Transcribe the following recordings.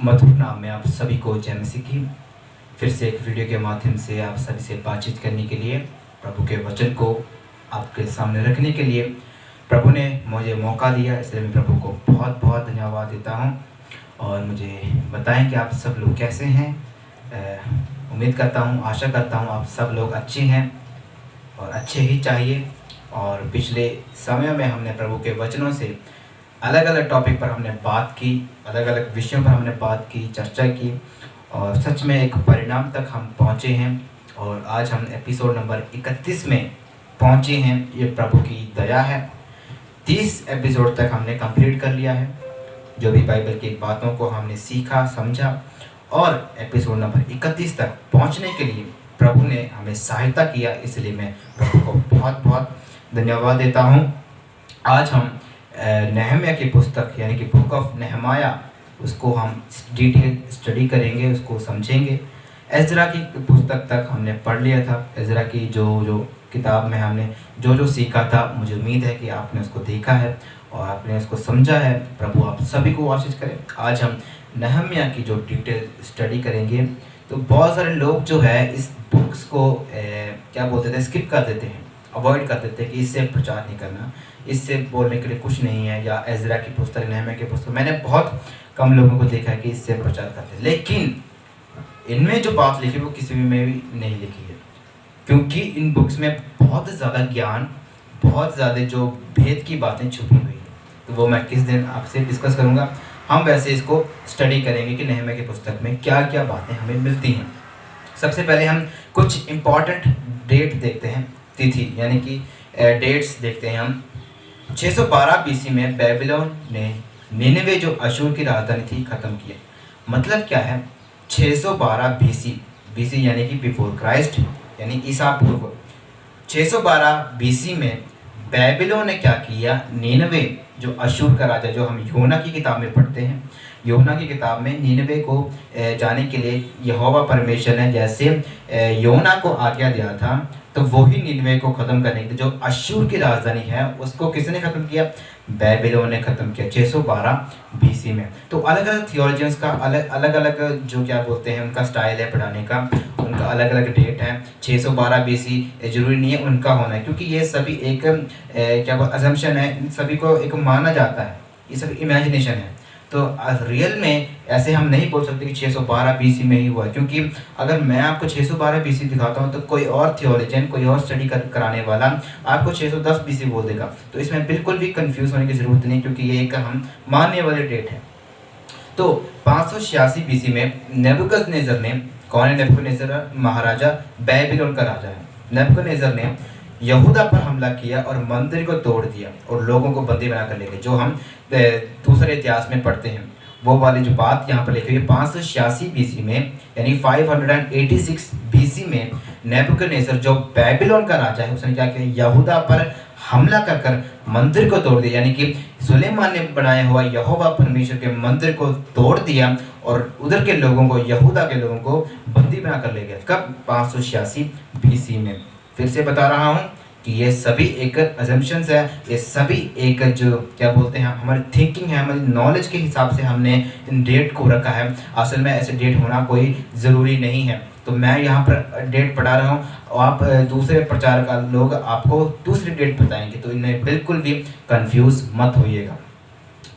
मधुर नाम में आप सभी को जय मसीह की। फिर से एक वीडियो के माध्यम से आप सभी से बातचीत करने के लिए, प्रभु के वचन को आपके सामने रखने के लिए प्रभु ने मुझे मौका दिया, इसलिए मैं प्रभु को बहुत बहुत धन्यवाद देता हूं। और मुझे बताएं कि आप सब लोग कैसे हैं। उम्मीद करता हूं, आशा करता हूं आप सब लोग अच्छे हैं और अच्छे ही चाहिए। और पिछले समय में हमने प्रभु के वचनों से अलग अलग टॉपिक पर हमने बात की, अलग अलग विषयों पर हमने बात की, चर्चा की और सच में एक परिणाम तक हम पहुँचे हैं। और आज हम एपिसोड नंबर 31 में पहुँचे हैं। ये प्रभु की दया है। 30 एपिसोड तक हमने कंप्लीट कर लिया है, जो भी बाइबल की बातों को हमने सीखा समझा। और एपिसोड नंबर 31 तक पहुँचने के लिए प्रभु ने हमें सहायता किया, इसलिए मैं प्रभु को बहुत बहुत धन्यवाद देता हूँ। आज हम नेहम्याह की पुस्तक यानी कि बुक ऑफ नेहमाया, उसको हम डिटेल स्टडी करेंगे, उसको समझेंगे। एजरा की पुस्तक तक हमने पढ़ लिया था। एजरा की जो किताब में हमने जो सीखा था, मुझे उम्मीद है कि आपने उसको देखा है और आपने उसको समझा है। प्रभु आप सभी को आशीष करें। आज हम नेहम्याह की जो डिटेल स्टडी करेंगे। तो बहुत सारे लोग जो है इस बुक्स को क्या बोलते थे, स्किप कर देते हैं, अवॉइड कर देते हैं कि इससे प्रचार नहीं करना, इससे बोलने के लिए कुछ नहीं है। या एजरा की पुस्तक, नेहम्याह की पुस्तक, मैंने बहुत कम लोगों को देखा है कि इससे प्रचार करते हैं। लेकिन इनमें जो बात लिखी वो किसी में भी नहीं लिखी है, क्योंकि इन बुक्स में बहुत ज़्यादा ज्ञान, बहुत ज़्यादा जो भेद की बातें छुपी हुई है। तो वो मैं किस दिन आपसे डिस्कस करूँगा। हम वैसे इसको स्टडी करेंगे कि नेहम्याह की पुस्तक में क्या क्या बातें हमें मिलती हैं। सबसे पहले हम कुछ इम्पॉर्टेंट डेट देखते हैं, तिथि यानी कि डेट्स देखते हैं हम। 612 बीसी में बेबीलोन ने निनवे जो अशूर की राजधानी थी ख़त्म किया। मतलब क्या है, 612 बीसी यानी कि बिफोर क्राइस्ट, यानी ईसा पूर्व। 612 बीसी में बेबीलोन ने क्या किया, निनवे जो अशूर का राजा, जो हम योना की किताब में पढ़ते हैं, योना की किताब में निनवे को जाने के लिए यहोवा परमेश्वर ने जैसे योना को आज्ञा दिया था, तो वही निनवे को ख़त्म करने के लिए जो अशूर की राजधानी है उसको किसने ख़त्म किया, बेबीलोन ने ख़त्म किया 612 बीसी में। तो अलग अलग थियोलॉजियंस का अलग अलग जो क्या बोलते हैं उनका स्टाइल है पढ़ाने का, उनका अलग अलग डेट है। 612 बीसी ज़रूरी नहीं है उनका होना है, क्योंकि ये सभी एक क्या अजम्पशन है, इन सभी को एक माना जाता है, ये सब इमेजिनेशन है। तो रियल में ऐसे हम नहीं बोल सकते कि 612 बीसी में ही हुआ, क्योंकि अगर मैं आपको 612 बीसी दिखाता हूँ तो कोई और थियोलॉजियन, कोई और स्टडी कराने वाला आपको 610 बीसी बोल देगा। तो इसमें बिल्कुल भी कंफ्यूज होने की ज़रूरत नहीं, क्योंकि ये एक हम मानने वाले डेट है। तो 586 बीसी में नेबुकदनेस्सर ने, कौन है नेबुकदनेस्सर, महाराजा बेबीलोन का राजा है। नेबुकदनेस्सर ने यहूदा पर हमला किया और मंदिर को तोड़ दिया और लोगों को बंदी बनाकर ले गए, जो हम दूसरे इतिहास में पढ़ते हैं। वो वाली जो बात यहाँ पर लिखी हुई है 586 बीसी में, यानी 586 बीसी में नेबुकदनेस्सर जो बेबीलोन का राजा है, उसने क्या किया, यहूदा पर हमला कर मंदिर को तोड़ दिया, यानी कि सुलेमान ने बनाया हुआ यहोवा परमेश्वर के मंदिर को तोड़ दिया और उधर के लोगों को, यहूदा के लोगों को बंदी बनाकर ले गया। कब, 586 बीसी में। फिर से बता रहा हूँ कि ये सभी एक अजम्पशंस है, ये सभी एक जो क्या बोलते हैं हमारी थिंकिंग है, हमारी नॉलेज के हिसाब से हमने इन डेट को रखा है। असल में ऐसे डेट होना कोई ज़रूरी नहीं है। तो मैं यहाँ पर डेट पढ़ा रहा हूँ और आप दूसरे प्रचार का लोग आपको दूसरी डेट बताएंगे, तो इनमें बिल्कुल भी कंफ्यूज मत होइएगा।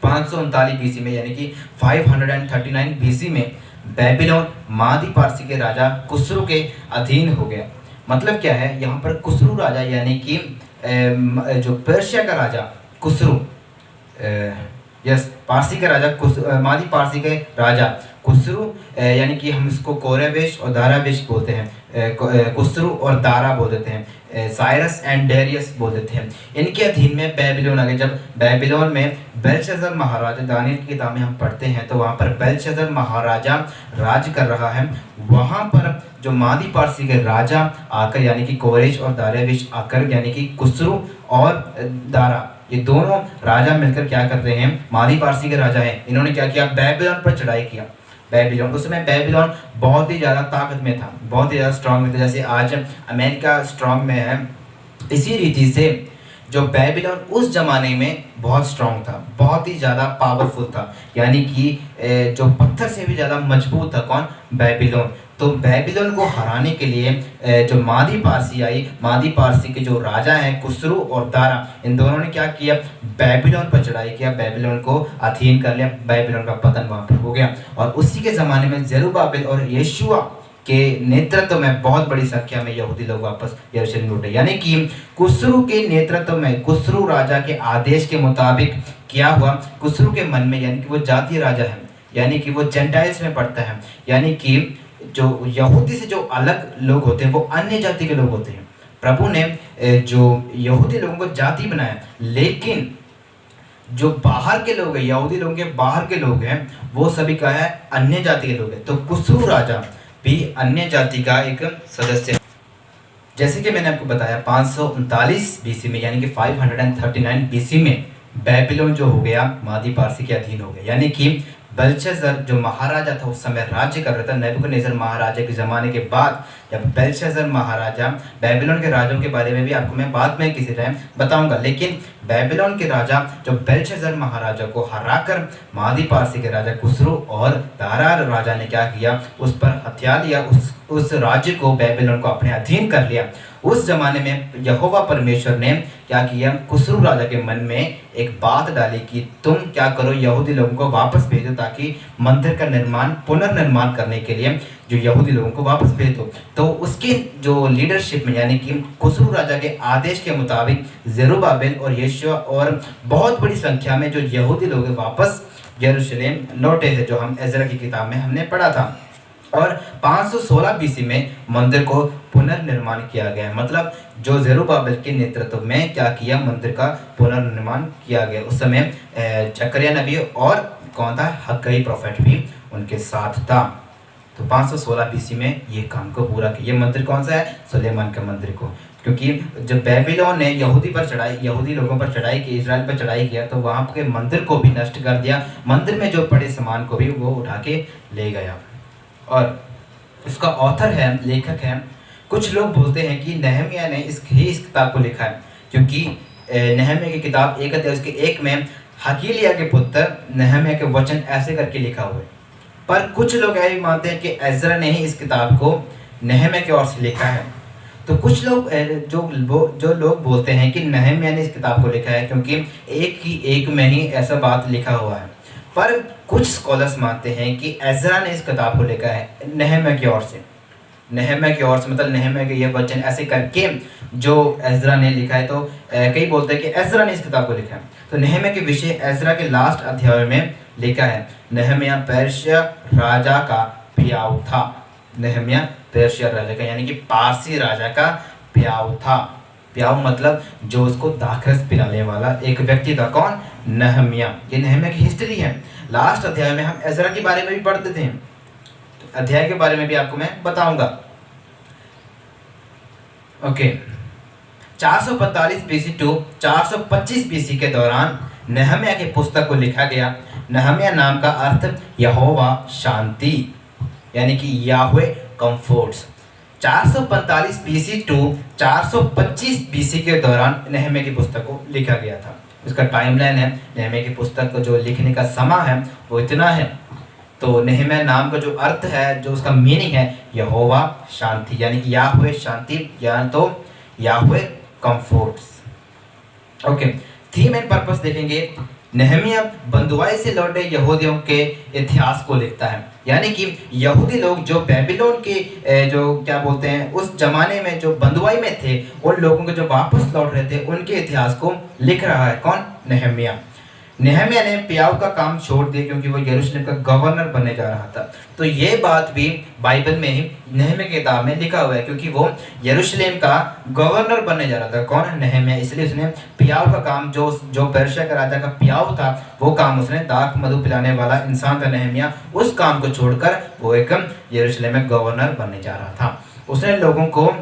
539 बीसी में, यानी कि 539 बीसी में बेबीलोन मादी पारसी के राजा कुसरू के अधीन हो गया। मतलब क्या है, यहाँ पर कुसरू राजा यानी कि जो पर्शिया का राजा कुसरू, पारसी का राजा मादी पारसी के राजा कुसरू, यानी कि हम इसको कोरेवेश और दारावेश बोलते हैं, कुसरू और दारा बोल देते हैं, साइरस एंड डेरियस बोल देते हैं। इनके अधीन में बेबीलोन आ गया। जब बेबीलोन में बेलशस्सर महाराजा, दानियल की किताब में हम पढ़ते हैं, तो वहाँ पर बेलशस्सर महाराजा राज कर रहा है। वहाँ पर जो मादी पारसी के राजा आकर, यानी कि कोरेश और दारावेश आकर, यानी कि कुसरू और दारा, ये दोनों राजा मिलकर क्या कर रहे हैं, मादी पारसी के राजा हैं, इन्होंने क्या किया, बेबीलोन पर चढ़ाई किया। बेबीलोन, उस समय बेबीलोन बहुत ही ज़्यादा ताकत में था, बहुत ही ज़्यादा स्ट्रांग में था, जैसे आज अमेरिका स्ट्रांग में है। इसी रीति से जो बेबीलोन उस ज़माने में बहुत स्ट्रांग था, बहुत ही ज़्यादा पावरफुल था, यानी कि जो पत्थर से भी ज़्यादा मजबूत था। कौन? बेबीलोन। तो बेबीलोन को हराने के लिए जो मादी पारसी आई, मादी पारसी के जो राजा हैं खुसरू और दारा, इन दोनों ने क्या किया? बेबीलोन पर चढ़ाई किया, बेबीलोन को अधीन कर लिया, बेबीलोन का पतन वहाँ पर हो गया। और उसी के ज़माने में जेरुब्बाबेल और यहोशू के नेतृत्व में बहुत बड़ी संख्या में यहूदी लोग वापस यरूशलेम लौटे। यानी कि खुसरू के नेतृत्व में, खुसरू राजा के आदेश के मुताबिक क्या हुआ? खुसरू के मन में, यानी कि वो जातीय राजा है, यानी कि वो जेंटाइल्स में पड़ता है, यानी कि जो यहूदी से जो अलग लोग होते हैं वो अन्य जाति के लोग होते हैं। प्रभु ने जो यहूदी लोगों को जाति बनाया, लेकिन जो बाहर के लोग हैं, यहूदी लोगों के बाहर के लोग हैं, वो सभी क्या है? अन्य जाति के लोग हैं। तो खुसरू राजा भी अन्य जाति का एक सदस्य है। जैसे कि मैंने आपको बताया 539 बीसी में, यानी कि 539 बीसी में बेबीलोन जो हो गया मादी पारसी के अधीन हो गया। यानी कि बेलशस्सर जो महाराजा था उस समय राज्य कर रहा था। नेबूकदनेस्सर महाराजा के ज़माने के बाद जब बेलशस्सर महाराजा, बेबीलोन के राजाओं के बारे में भी आपको मैं बाद में किसी टाइम बताऊंगा, लेकिन बेबीलोन के राजा जो बेलशस्सर महाराजा को हराकर मादी पारसी के राजा खुसरू और दारा राजा ने क्या किया? उस पर हथियार लिया, उस राज्य को, बेबीलोन को अपने अधीन कर लिया। उस जमाने में यहोवा परमेश्वर ने क्या किया? खुसरू राजा के मन में एक बात डाली कि तुम क्या करो, यहूदी लोगों को वापस भेजो, ताकि मंदिर का निर्माण, पुनर्निर्माण करने के लिए जो यहूदी लोगों को वापस भेजो। तो उसके जो लीडरशिप में, यानी कि खुसरू राजा के आदेश के मुताबिक जेरुब्बाबेल और यहोशू और बहुत बड़ी संख्या में जो यहूदी लोग वापस यरूशलेम लौटे थे, जो हम एजरा की किताब में हमने पढ़ा था। और 516 बीसी में मंदिर को पुनर्निर्माण किया गया। मतलब जो जेरुब्बाबेल के नेतृत्व में क्या किया? मंदिर का पुनर्निर्माण किया गया। उस समय जकरिया नबी और कौन था? हग्गाई प्रोफेट भी उनके साथ था। तो 516 बीसी में ये काम को पूरा किया। ये मंदिर कौन सा है? सुलेमान के मंदिर को। क्योंकि जब बेबीलोन ने यहूदी लोगों पर चढ़ाई की, इजराइल पर चढ़ाई किया, तो वहाँ के मंदिर को भी नष्ट कर दिया, मंदिर में जो पड़े सामान को भी वो उठा के ले गया। और इसका ऑथर है, लेखक है, कुछ लोग बोलते हैं कि नहम्याह ने इस किताब को लिखा है, क्योंकि नहम्याह की किताब 1 अध्याय उसके 1 में हकीलिया के पुत्र नहम्याह के वचन ऐसे करके लिखा हुआ है। पर कुछ लोग ऐसे मानते हैं कि एजरा ने ही इस किताब को नहम्याह की ओर से लिखा है। तो कुछ लोग जो लोग बोलते हैं कि नहम्याह ने इस किताब को लिखा है, क्योंकि एक में ही ऐसा बात लिखा हुआ है। पर कुछ स्कॉलर्स मानते हैं कि एजरा ने इस किताब को लिखा है नहम्याह की ओर से। नहम्याह की ओर से मतलब नहम्याह के ये वचन ऐसे करके जो एजरा ने लिखा है। तो कई बोलते हैं कि एजरा ने इस किताब को लिखा है। तो नहम्याह के विषय एजरा के लास्ट अध्याय में लिखा है। नहम्याह पर्शिया राजा का प्याऊ था। नहम्याह पर्शिया राजा का, यानी कि पारसी राजा का प्याऊ था। प्याऊ मतलब जो उसको दाखरस पिलाने वाला एक व्यक्ति था। कौन? नहम्याह। ये नहम्याह की हिस्ट्री है। लास्ट अध्याय में हम एजरा के बारे में भी पढ़ते थे, तो अध्याय के बारे में भी आपको मैं बताऊंगा। ओके, 445 बीसी टू 425 बीसी के दौरान नहम्याह की पुस्तक को लिखा गया। नहम्याह नाम का अर्थ यहोवा शांति, यानी कि Yahweh comforts. 445 BC to 425 BC के दौरान नहम्याह की पुस्तक को लिखा गया था। इसका टाइमलाइन है, नहम्याह की पुस्तक को जो लिखने का समय है वो इतना है। तो नहम्याह नाम का जो अर्थ है, जो उसका मीनिंग है, यहोवा शांति, यानी कि याहवे शांति, या तो Yahweh comforts. Okay, theme and purpose देखेंगे। नहम्याह बंधुआई से लौटे यहूदियों के इतिहास को लिखता है, यानी कि यहूदी लोग जो बेबीलोन के जो क्या बोलते हैं उस जमाने में जो बंधुआई में थे, उन लोगों को जो वापस लौट रहे थे, उनके इतिहास को लिख रहा है। कौन? नहम्याह। नहम्याह ने प्याऊ का काम छोड़ दिया क्योंकि वो यरूशलेम का गवर्नर बनने जा रहा था। तो ये बात भी बाइबल में ही नहम्याह की किताब में लिखा हुआ है, क्योंकि वो यरूशलेम का गवर्नर बनने जा रहा था। कौन? नहम्याह। इसलिए उसने प्याऊ का काम, जो पर्शिया का राजा का प्याऊ था, वो काम उसने, दाख मधु पिलाने वाला इंसान था नहम्याह, उस काम को छोड़कर वो एक यरूशलेम में गवर्नर बनने जा रहा था। उसने लोगों को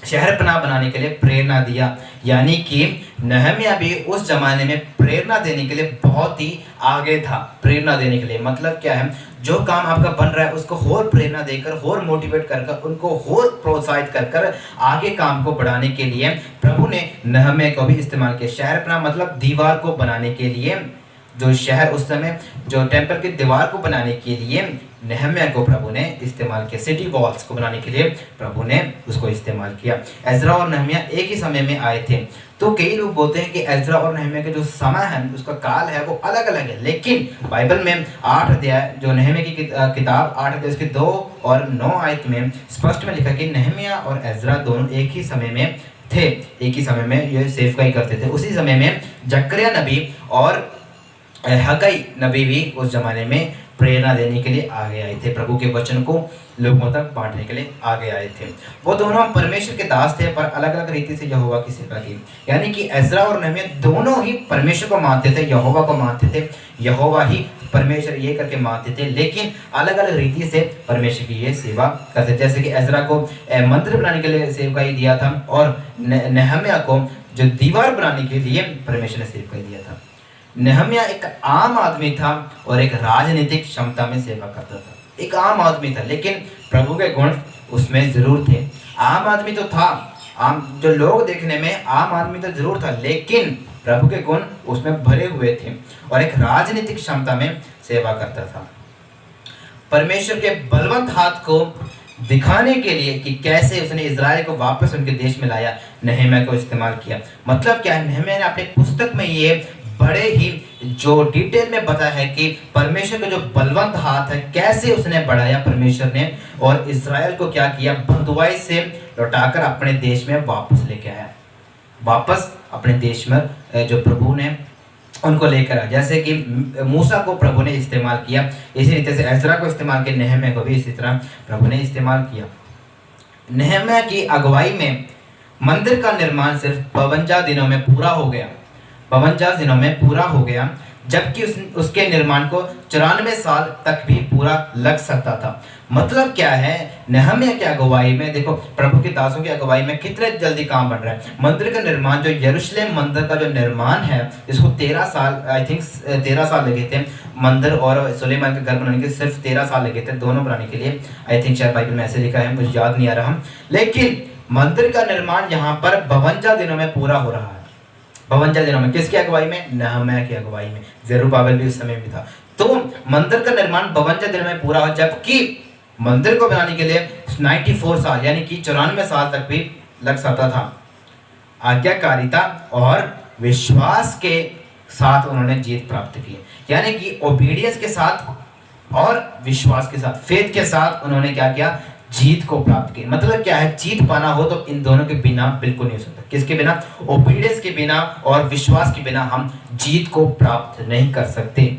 शहर पनाह बनाने के लिए प्रेरणा दिया, यानी कि नहम्याह भी उस जमाने में प्रेरणा देने के लिए बहुत ही आगे था। प्रेरणा देने के लिए मतलब क्या है? जो काम आपका बन रहा है उसको और प्रेरणा देकर, और मोटिवेट कर कर, उनको और प्रोत्साहित कर कर आगे काम को बढ़ाने के लिए प्रभु ने नहम्याह को भी इस्तेमाल किया। शहर अपना मतलब दीवार को बनाने के लिए, जो शहर उस समय जो टेंपल की दीवार को बनाने के लिए नहम्याह को प्रभु ने इस्तेमाल किया। सिटी वॉल्स को बनाने के लिए प्रभु ने उसको इस्तेमाल किया। एजरा और नहम्याह एक ही समय में आए थे। तो कई लोग बोलते हैं कि एजरा और नहम्याह का जो समय है, उसका काल है, वो अलग अलग है, लेकिन बाइबल में 8 अध्याय जो नहम्याह की किताब 8 अध्याय उसके 2 और 9 आयत में स्पष्ट में लिखा कि नहम्याह और एजरा दोनों एक ही समय में थे, एक ही समय में ये सेवकाई करते थे। उसी समय में जकरिया नबी और हगाई नबी भी उस जमाने में प्रेरणा देने के लिए आगे आए थे, प्रभु के वचन को लोगों तक बांटने के लिए आगे आए थे। वो दोनों परमेश्वर के दास थे, पर अलग अलग रीति से यहोवा की सेवा की। यानी कि एजरा और नहम्याह दोनों ही परमेश्वर को मानते थे, यहोवा को मानते थे, यहोवा ही परमेश्वर ये करके मानते थे, लेकिन अलग अलग रीति से परमेश्वर की ये सेवा करते। जैसे कि एजरा को मंदिर बनाने के लिए सेवकाई दिया था, और नहम्याह को जो दीवार बनाने के लिए परमेश्वर ने सेवकाई दिया था। नहम्याह एक आम आदमी था और एक राजनीतिक क्षमता में सेवा करता था। एक आम आदमी था, लेकिन प्रभु के गुण उसमें जरूर थे। आम आदमी तो था, आम जो लोग देखने में आम आदमी तो जरूर था, लेकिन प्रभु के गुण उसमें भरे हुए थे, और एक राजनीतिक क्षमता में सेवा करता था। परमेश्वर के बलवंत हाथ को दिखाने के लिए कि कैसे उसने इजराइल को वापस उनके देश में लाया, नहम्याह को इस्तेमाल किया। मतलब क्या है, नहम्याह ने अपनी पुस्तक में ये बड़े ही जो डिटेल में बताया है कि परमेश्वर का जो बलवंत हाथ है कैसे उसने बढ़ाया परमेश्वर ने, और इजराइल को क्या किया, बंधुआई से लौटाकर अपने देश में वापस लेके आया, वापस अपने देश में जो प्रभु ने उनको लेकर आया। जैसे कि मूसा को प्रभु ने इस्तेमाल किया, इसी रीति से एजरा को इस्तेमाल किया, नहम्याह को भी इसी तरह प्रभु ने इस्तेमाल किया। नहम्याह की अगुवाई में मंदिर का निर्माण सिर्फ 52 दिनों में पूरा हो गया, 52 दिनों में पूरा हो गया, जबकि उसके निर्माण को 94 साल तक भी पूरा लग सकता था। मतलब क्या है, नहम्याह की अगुवाई में देखो, प्रभु के दासों की अगुवाई में कितने जल्दी काम बन रहा है। मंदिर का निर्माण, जो यरूशलेम मंदिर का जो निर्माण है, इसको 13 साल, आई थिंक 13 साल लगे थे। मंदिर और सुलेमान का घर बनाने के सिर्फ 13 साल लगे थे, दोनों बनाने के लिए। आई थिंक शायद बाइबल में ऐसे लिखा है, मुझे याद नहीं आ रहा। लेकिन मंदिर का निर्माण यहाँ पर 52 दिनों में पूरा हो रहा है। 52 दिनों में, किसकी अगुवाई में, नहम्याह की अगुवाई में। जरुब्बाबेल भी उस समय भी था। तो मंदिर का निर्माण 52 दिनों में पूरा हो, जबकि मंदिर को बनाने के लिए 94 साल यानी कि 94 साल तक भी लग सकता था। आज्ञाकारिता और विश्वास के साथ उन्होंने जीत प्राप्त की, यानी कि ओबीडियंस के साथ और विश्वास के साथ, फेथ के साथ उन्होंने क्या किया, जीत को प्राप्त की। मतलब क्या है, जीत पाना हो तो इन दोनों के बिना बिल्कुल नहीं हो सकता। किसके बिना, ओबीडियंस के बिना और विश्वास के बिना हम जीत को प्राप्त नहीं कर सकते।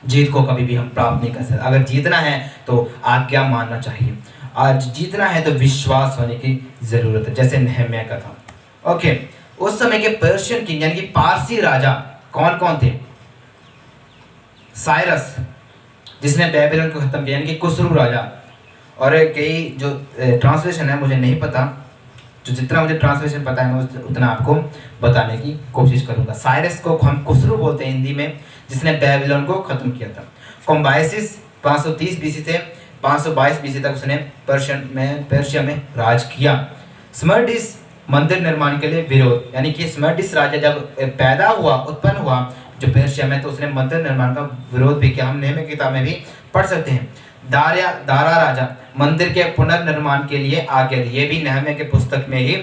जीत को कभी भी हम प्राप्त नहीं कर सकते। अगर जीतना है तो आज्ञा मानना चाहिए, आज जीतना है तो विश्वास होने की जरूरत है, जैसे नहम्याह का था। ओके, उस समय के पर्शियन किंग यानी कि पारसी राजा कौन कौन थे? साइरस, जिसने बेबीलोन को खत्म किया, यानी कि कुसरू राजा। और कई जो ट्रांसलेशन है मुझे नहीं पता, जो जितना मुझे ट्रांसलेशन पता है मैं उतना आपको बताने की कोशिश करूंगा। साइरस को हम कुसरू बोलते हैं हिंदी में, जिसने बेबीलोन को खत्म किया था। कोम्बाइसिस 530 बीसी से 522 बीसी तक उसने पर्शिया में राज किया। स्मर्टिस मंदिर निर्माण के लिए विरोध, यानी कि स्मर्टिस राजा जब पैदा हुआ, उत्पन्न हुआ जो पर्शिया में, तो उसने मंदिर निर्माण का विरोध भी किया। हम नहम्याह की किताब में भी पढ़ सकते हैं। दारा राजा मंदिर के पुनर्निर्माण के लिए आज्ञा दी, ये भी नहम्याह के पुस्तक में ही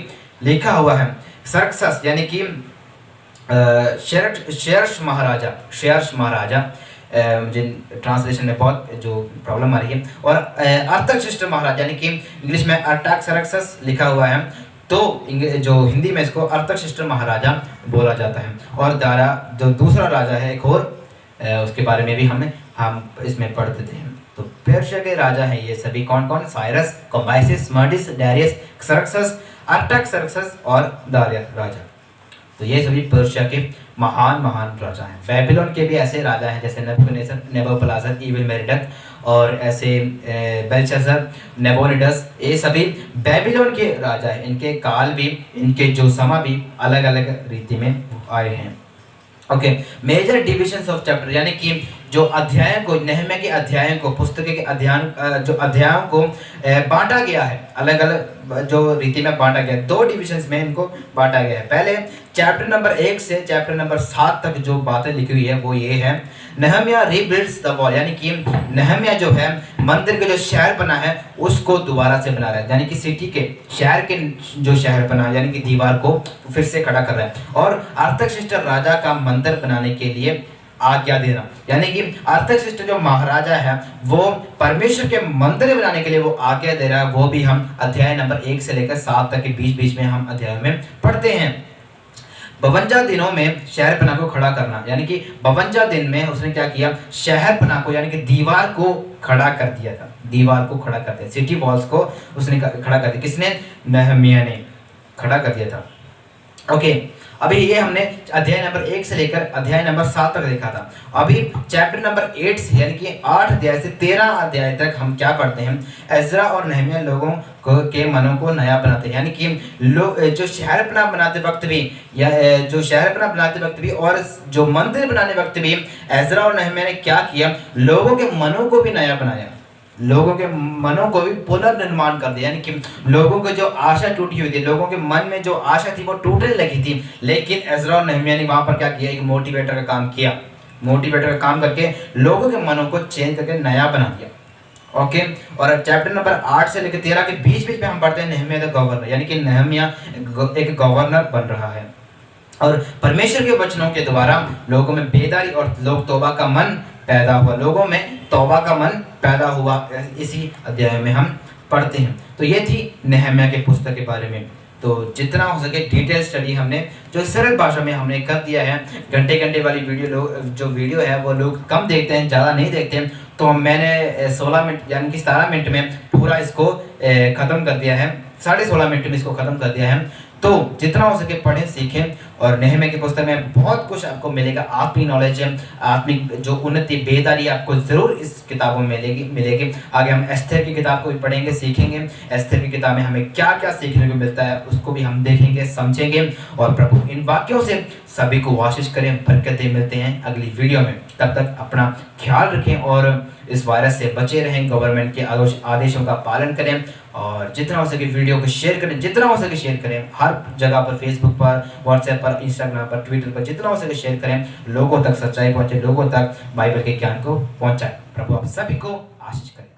लिखा हुआ है। सर्क्सस यानी कि शेरश महाराजा, मुझे ट्रांसलेशन में बहुत जो प्रॉब्लम आ रही है। और अर्थकशिष्ट महाराजा, यानी कि इंग्लिश में अर्टाक्सरक्सस लिखा हुआ है, तो जो हिंदी में इसको अर्थकशिष्ट महाराजा बोला जाता है। और दारा जो दूसरा राजा है एक और, उसके बारे में भी हम इसमें पढ़ते थे। तो पर्शिया के राजा हैं ये सभी, कौन कौन? साइरस, कोम्बाइसिस, स्मर्टिस, डारियस, सर्क्सस, अर्टाक्सर्क्सस और दारिया राजा। तो ये सभी पर्शिया के महान राजा हैं। बेबीलोन के भी ऐसे राजा हैं जैसे नेबूकदनेस्सर, इविल मेरोदाक, और ऐसे बेलशस्सर, नेबोनिडस, ये सभी बेबीलोन के राजा हैं। इनके काल भी, इनके जो समय भी अलग अलग रीति में आए हैं। Okay, major divisions of chapter, यानी कि जो अध्यायों को, नहम्याह के अध्यायों को, पुस्तक के अध्यायों को बांटा गया है, अलग अलग जो रीति में बांटा गया है। 2 डिविजन्स में इनको बांटा गया है। पहले चैप्टर नंबर 1 से चैप्टर नंबर 7 तक जो बातें लिखी हुई है वो ये है, नहम्याह रीबिल्ड्स द वॉल, यानी कि नहम्याह जो है मंदिर के जो शहर बना है उसको दोबारा से बना रहा है, यानी कि सिटी के शहर के जो शहर बना है, यानी कि दीवार को फिर से खड़ा कर रहा है। और अर्थकशिष्ट राजा का मंदिर बनाने के लिए आज्ञा देना, यानी कि अर्थकशिष्ट जो महाराजा है वो परमेश्वर के मंदिर बनाने के लिए वो आज्ञा दे रहा है। वो भी हम अध्याय नंबर 1 से लेकर 7 तक के बीच बीच में हम अध्याय में पढ़ते हैं। 52 दिनों में शहर पना को खड़ा करना, यानी कि 52 दिन में उसने क्या किया, शहर पना को यानी कि दीवार को खड़ा कर दिया था, दीवार को खड़ा कर दिया, सिटी वॉल्स को उसने खड़ा कर दिया। किसने? नहम्याह ने खड़ा कर दिया था। ओके, अभी ये हमने अध्याय नंबर 1 से लेकर अध्याय नंबर 7 तक देखा था। अभी चैप्टर नंबर 8 से यानी कि 8 अध्याय से 13 अध्याय तक हम क्या पढ़ते हैं, एज्रा और नहम्याह लोगों के मनों को नया बनाते हैं, यानी कि लोग जो शहरपना बनाते वक्त भी या जो शहरपना बनाते वक्त भी और जो मंदिर बनाने वक्त भी एज्रा और नहम्याह ने क्या किया, लोगों के मनों को भी नया बनाया, लोगों के मनों को भी पुनर्निर्माण कर दिया, यानी कि लोगों की जो आशा टूटी हुई थी, लोगों के मन में जो आशा थी वो टूटने लगी थी, लेकिन एज्रा और नहम्याह ने वहां पर क्या किया, एक मोटिवेटर का काम किया, मोटिवेटर का काम करके लोगों के मनों को चेंज करके नया बना दिया। ओके, और चैप्टर नंबर 8 से लेकर 13 के बीच बीच में हम पढ़ते हैं नहम्याह द गवर्नर, यानी कि नहम्याह एक गवर्नर बन रहा है और परमेश्वर के वचनों के द्वारा लोगों में बेदारी और लोग तौबा का मन पैदा हुआ, लोगों में तौबा का मन पैदा हुआ, इसी अध्याय में हम पढ़ते हैं। तो ये थी नहम्याह के पुस्तक के बारे में। तो जितना हो सके डिटेल स्टडी हमने जो सरल भाषा में हमने कर दिया है। घंटे घंटे वाली जो वीडियो है वो लोग कम देखते हैं, ज़्यादा नहीं देखते हैं, तो मैंने 16 मिनट यानी कि 17 मिनट में पूरा इसको ख़त्म कर दिया है, 16.5 मिनट में इसको ख़त्म कर दिया है। तो जितना हो सके पढ़ें, सीखें, और नहम्याह की पुस्तक में बहुत कुछ आपको मिलेगा, आत्मिक नॉलेज है, आत्मिक जो उन्नति, बेदारी आपको ज़रूर इस किताबों में मिलेगी। आगे हम एस्थर की किताब को भी पढ़ेंगे, सीखेंगे, एस्थर की किताब में हमें क्या क्या सीखने को मिलता है उसको भी हम देखेंगे, समझेंगे। और प्रभु इन वाक्यों से सभी को आशीष करें, बरकतें मिलते हैं अगली वीडियो में। तब तक अपना ख्याल रखें और इस वायरस से बचे रहें, गवर्नमेंट के आदेशों का पालन करें, और जितना हो सके वीडियो को शेयर करें, जितना हो सके शेयर करें, हर जगह पर, फेसबुक पर, व्हाट्सएप पर, इंस्टाग्राम पर, ट्विटर पर, जितना हो सके शेयर करें, लोगों तक सच्चाई पहुंचे, लोगों तक बाइबल के ज्ञान को पहुंचाएं। प्रभु आप सभी को आशीष करें।